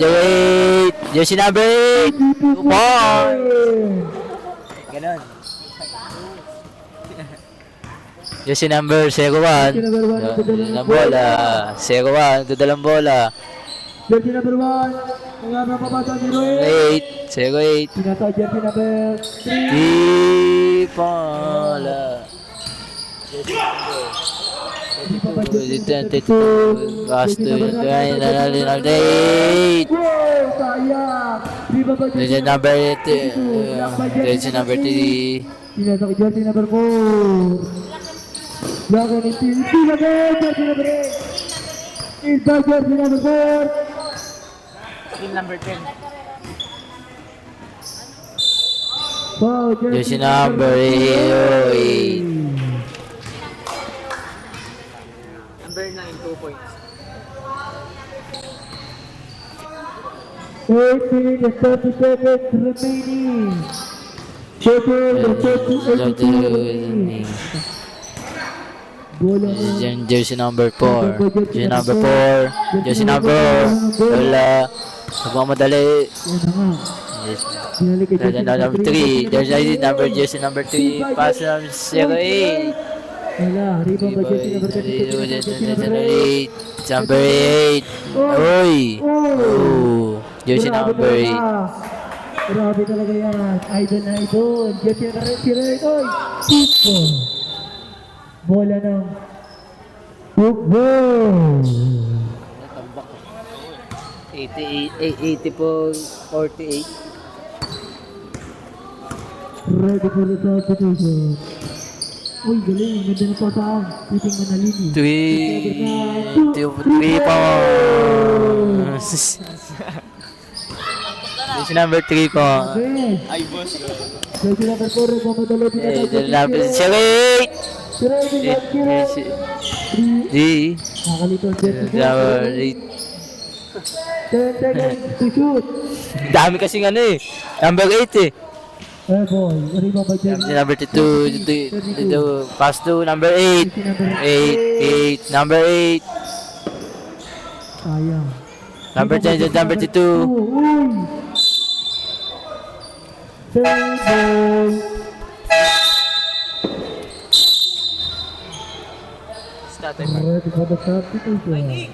Jersey number 8. 2 points. ganun. Jersey number 01. Dalang bola. 01. Dalang bola. Jersey number 1. Ang aming pabasa ni Roy. 8. 08. Pinasa jersey number 3. Di bola. Pass to 8. Sayang. Di ba ba Jersey number 8. Jersey number 3. pinasa jersey number 4. Lago ni Tim. Jersey number 8. Isa jersey number 4. Team number 10. Wow, Jersey number 8. Number 9, 2 points. 8 minutes, 30 seconds remaining. 30 remaining. Bola na. Jersey number 4. Jersey number 4. Jersey number 4. Wala. Nagmamadali. Yan na nga. Sinalik kay Jersey number 3. Jersey number 3. Pass number 08. Wala, rebound ba jersey number 32? Number 8. Number 8. Uy. Oh. Jersey number 8. Grabe talaga yan. Idol na idol. Jersey number 8. Sila ito. Tipo. Bola ng football. 80 po, 48. Ready for the substitution. Uy, galing. Ganda na pasaan. Piting Manalini. 3 points. Jersey number 3 po. Ay, boss. Jersey number 4. Nagmamadali din Number 8. si Ready. D. Nakalito jersey Number number 8. 10 seconds to shoot. Dami kasing ano eh. Number 8 eh. Ball. Rebound by jersey Number 2. Pass to number 8. 8. Number 8. sayang. Number 10, number 2. Uy! Ball. Ready for the substitution.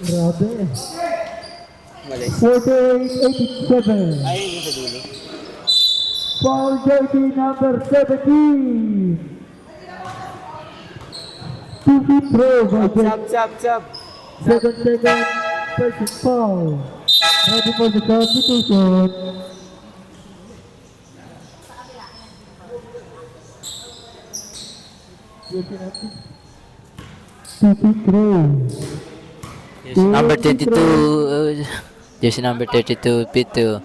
Grabe. 48-87. Foul jersey number 17. Two-feet throw by jersey. Second, first foul. Ready for the substitution. Two-feet throw. Number 22. Jersey number 32, P2.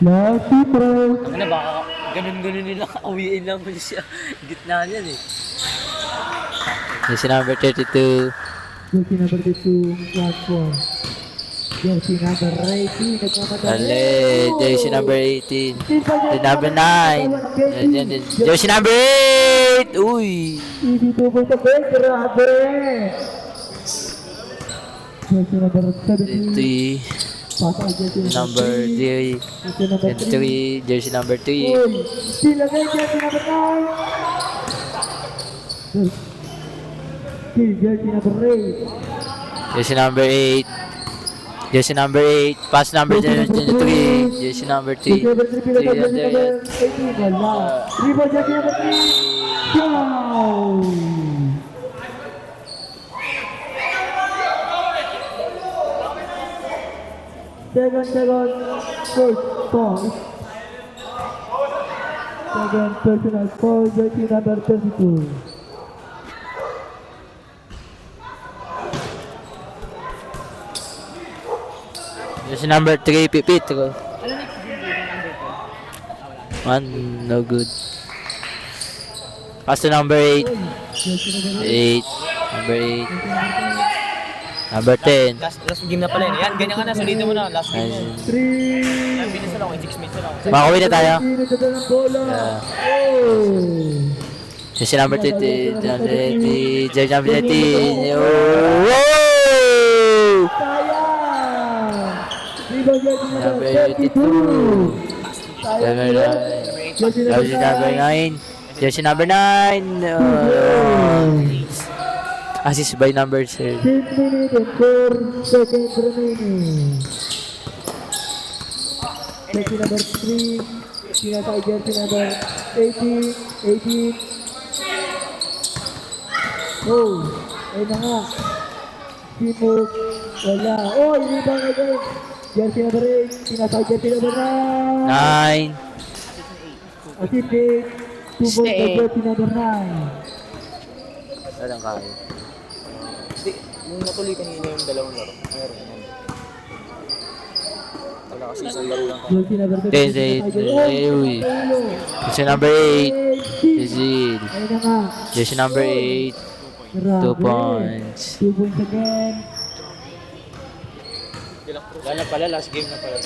Last free throw. Ano baka ganun-ganun nila awiin lang mo siya. Gitna niyan eh. Jersey number 32. Jersey number 2, 1-4. Jersey number 18, nagmamadali. Dali, jersey number 18. The number 9. Jersey number 8. Uy. Easy to po sa break, grabe. Jersey number 17, 3. pasok ang jersey Number 3. Jersey number And 3. 3. Jersey number 3. Uy, silagay jersey number 9. Jersey number 8. Jersey number 8. Jersey number 8. Pass number 3. Jersey number 3. Jersey number 3, pinagay jersey number 18. Wala. Rebound jersey number 3. Down. Second, first foul. Second personal foul, jersey number 32. Jersey number 3. Pipit. 1. No good. Pass to number 8. 8. Number 8. Number 10. Last game na pala yun. Yan, ganyan ka na. Sulitin mo na. Last game na. 3. Bilis na lang. 6 minutes na lang. Makauwi na tayo. Pinagdala ng bola. Yeah. Oh. Jersey number 30. Jersey number 30. Oh! Sayang. Rebound jersey number Number 32. 82. Jersey Jersey number 9. Jersey number 9. Assist by number 7. 10 minutes and 4 seconds remaining. Jersey number 3. Sinasay jersey number 18. Oh, ayun na nga. Timog, wala. Oh, rebound again. Jersey number 8. Sinasay jersey number 9. 9. Assist 8. 2 points by jersey number 9. Walang kaya. Nung natuloy kanina yung dalawang laro. Meron yan. Wala kasi isang laro lang. Jersey number 8. Uy. Jersey number 8. Jersey. Ayun na nga. Jersey number 8. 2 points. 2 points again. Wala na pala. Last game na pala.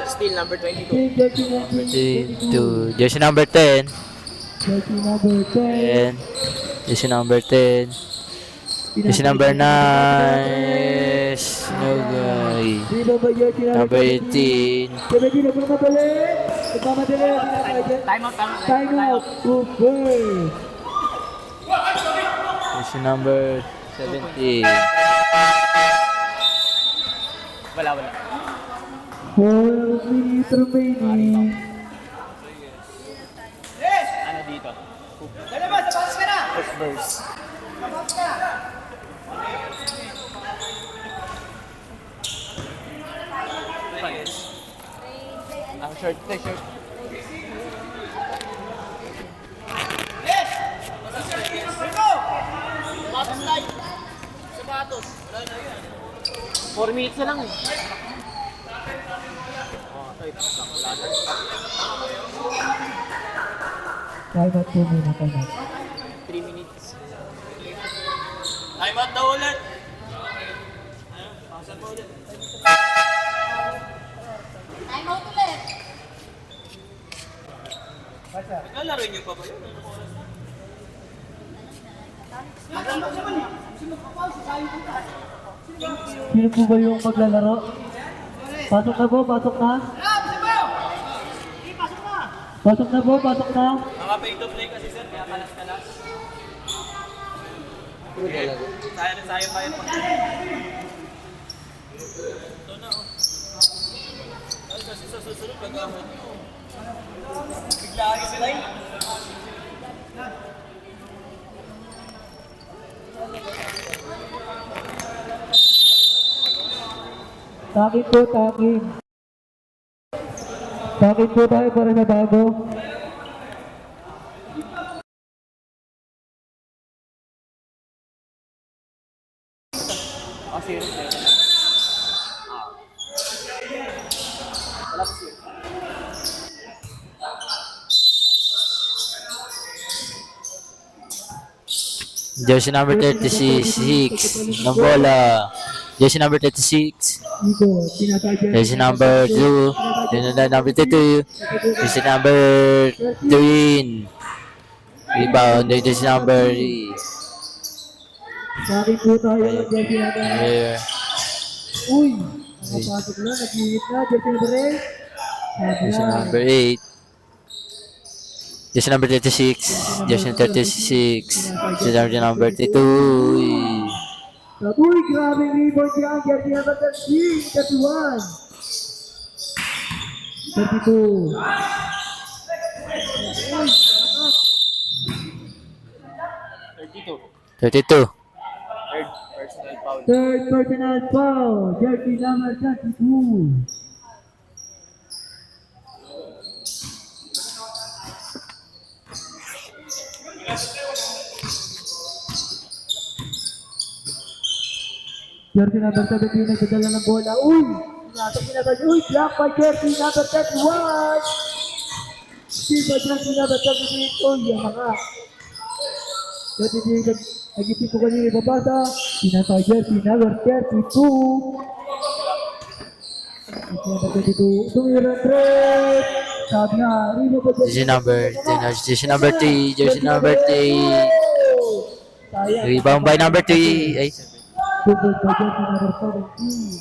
Still number 22. Jersey number 2. Jersey number 10. Jersey number 10. 10. Jersey number 10. Jersey number 9. No guy. Rebound by jersey Number number 18. Kebedi nagmamadali. Time out. Time out. Okay. Jersey number 17. Wala. 4 minutes remaining. Ano dito? First verse. Ang short. 4 minutes na lang eh. Time out po muna, time out. 3 minutes. Time out daw ulit. Time out ulit. Naglalaro niyo pa ba yun? Sino po ba yung maglalaro? Pasok na po, pasok na. Pasok na po, pasok na. Mga pay to play kasi sir, kaya kalas-kalas. Sayang pa yun. Ito na oh. Ay, kasi sa susunod, pag-ahon nyo. Bigla kayo sila eh. Takin po, takin. Takin po tayo para sa bago. Jersey number 36, ng bola. Jersey number 36. Ito, tinatagyan. Jersey number 2. Number 32. Jersey number 3. Rebound. Jersey number 3. Takin po tayo. Jersey number. Here. Uy! Nakapasok na, nag-init na. Jersey number 8. Jersey number 8. Jersey number 36. Jersey number 36. Jersey number 32. Uy, grabe rebound yan. Jersey number 30. 31. 32. 32. Third personal foul. Jersey number 32. Jersey number 17 nagdadala ng bola. Uy! Pinatong pinatay. Uy! Block by jersey number 31! Steve by jersey number 17. Uy! Yan na nga. 33 nag-isip ko kanina ibabasa. Pinatay jersey number 32. Jersey number 32. Tumira threat. Sabi nga. Rino ba Jersey number 3. Jersey number 3. Rebound by number 3. Ay. Super by jersey number 17.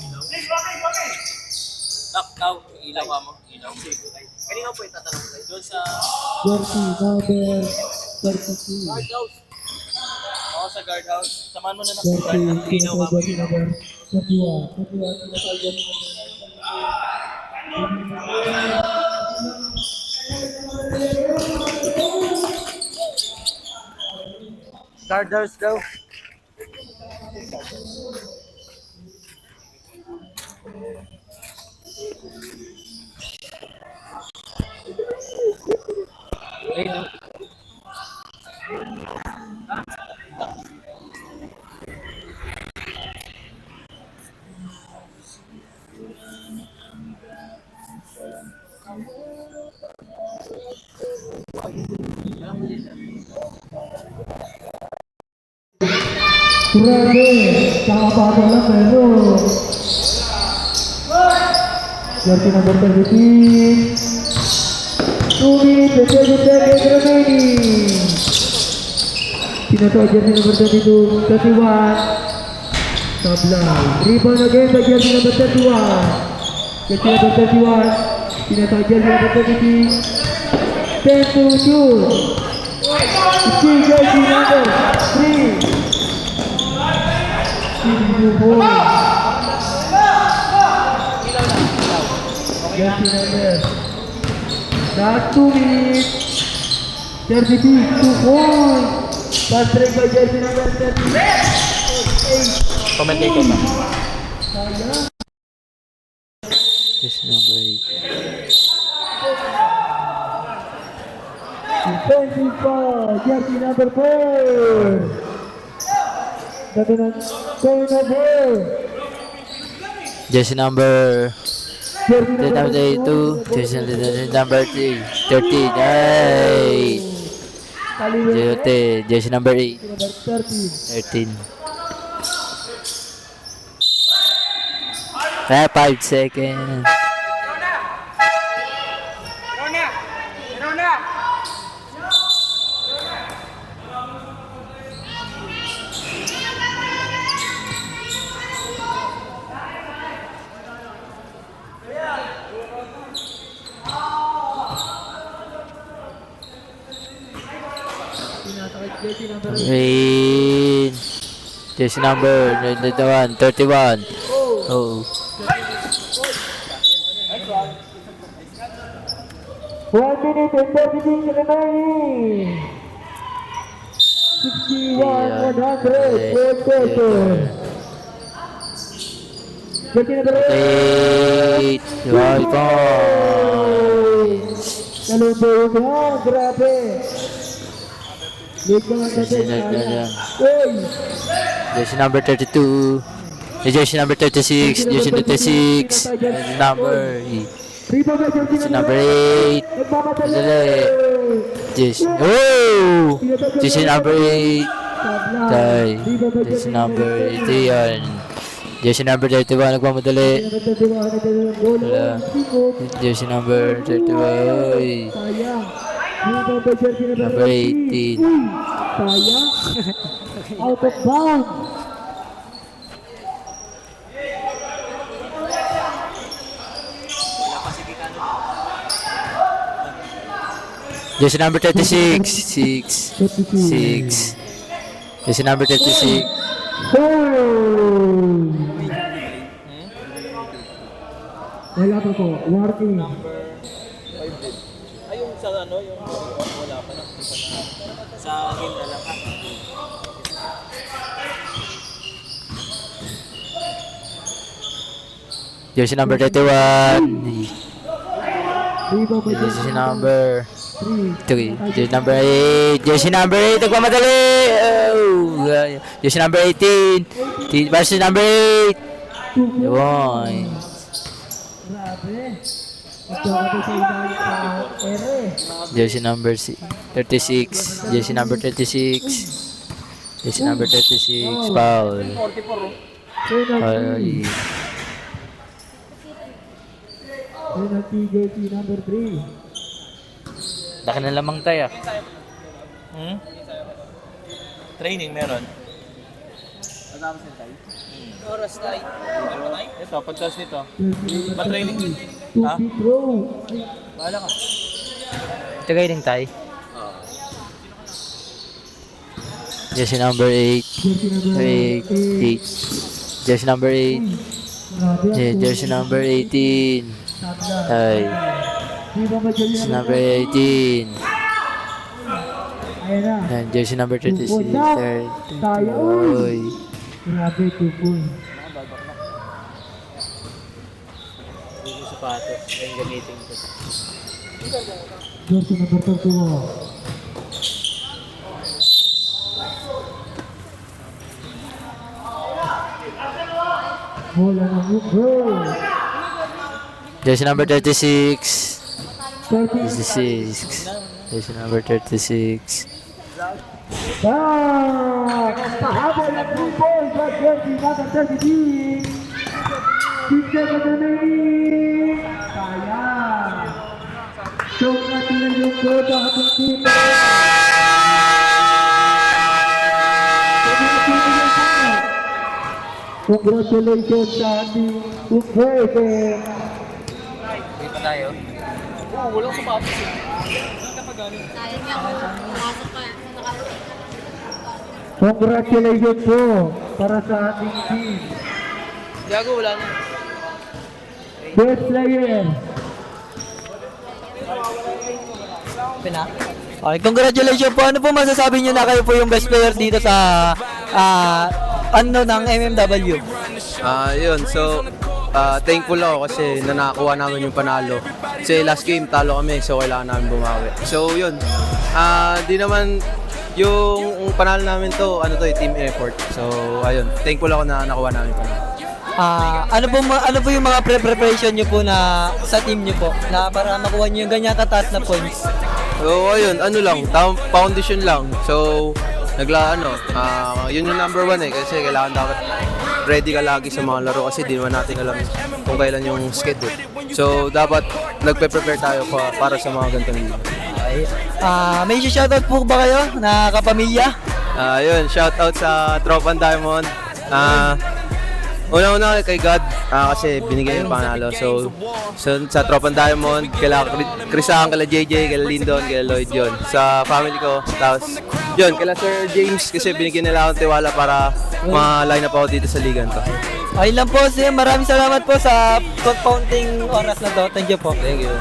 Knock, ilaw ka mo. Ilaw. Kanina po yung tatanong tayo. Doon sa... Jersey number 32. guardhouse. Oo, sa guardhouse. Samahan mo na ng Jersey guard. Ilaw ka mo. jersey number 31. 31 pinatay jersey number Starters daw. Grabe, kakapata lang pero jersey number 33. 2 minutes and 20 seconds remaining. Pinatay jersey number 32, 31. Sablay. Rebound again by jersey number 31. Jersey number 31. Pinatay jersey number 33. 10 to shoot. Still jersey number 3. Jersey number. Last 2 minutes. Jersey 2 points. Pass break by jersey number 38. Commentator na. Jersey number 8. Defensive foul. Jersey number 4. Jersey number 32, jersey number 13, ay! Jersey number 8, 13. Kaya 5 seconds. Green. Jersey number 31. Oh. 1 minute and 36 remaining. 61-100. Fourth quarter. Jersey number 8. 8. 12 points. Kalundong yan, grabe. Lead naman natin. Uy! Jersey number 32. Jersey number 36. Jersey 36. Jersey number 8. Jersey number 8. Jersey. Oh! Jersey number 8. Tay. Jersey number 8. Yan. Jersey number 31. Nagmamadali. Wala. Jersey number 31. Number 18. Sayang. Out of bounds. Jersey number 36. 6. Jersey number 36. Wala pa po. Working. Ay, yung sa ano, yung wala pa na. Sa game na lang. Jersey number 31. Jersey number 3. Jersey number 8. Jersey number 8. Nagmamadali. Oh. Jersey number 18. Jersey number 8. Yun. Grabe. Ito sa ibang ere. Jersey number 36. Jersey number 36. Jersey number 36. Foul. Ay. Penalty jersey number 3. Laki na lamang tayo. Training meron. Oras tayo. Ito, pagkas nito. Pa-training. Ha? Bahala ka. Ito kayo din tayo. Jersey number 8. 8. Jersey number 8. Jersey number 18. Ay. Jersey number 18. Ayan na. And jersey number 36. Oy. Grabe, 2 points. Yung sapatos. Yung gamitin ko. Jersey number 31. Bola ng Uber. Jersey number 36. 36. Jersey number 36. Pahabol ng 3 points at jersey number 33. 6 seconds remaining. Sayang. Show natin ang yung goal ng ating team. Congratulations sa ating Uber. Hindi pa tayo. Oo, walang sapatos. Sayang niya kung pasok pa. Congratulations po para sa ating team. Gago, wala na. Best player. Okay, congratulations po. Ano po masasabi niyo na kayo po yung best player dito sa ng MMW? Yun, so thankful ako kasi nakakuha namin yung panalo. Kasi last game talo kami, so kailangan namin bumawi. So yun, di naman yung panalo namin to, ano to, team effort. So, ayun. Thankful ako na nakuha namin panalo. Ano po yung mga preparation niyo po na sa team niyo po na para makuha niyo yung ganyan kataas na points? So, ayun, ano lang, foundation lang. So, yun yung number 1 kasi kailangan dapat ready ka lagi sa mga laro kasi di naman natin alam kung kailan yung schedule. So, dapat nagpe-prepare tayo para sa mga ganitong laro. May shoutout po ba kayo na kapamilya? Yun, shout out sa Tropan Diamond. Una-una kay God kasi binigay yung panalo. So sa Tropan Diamond, kila Chrisang, kila JJ, kila Lindon, kila Lloyd yun. Sa family ko, tapos yun, kila Sir James kasi binigyan nila akong tiwala para ma-line up ako dito sa ligan to. Ayun lang po, sir. Maraming salamat po sa pag-counting oras na to. Thank you po. Thank you.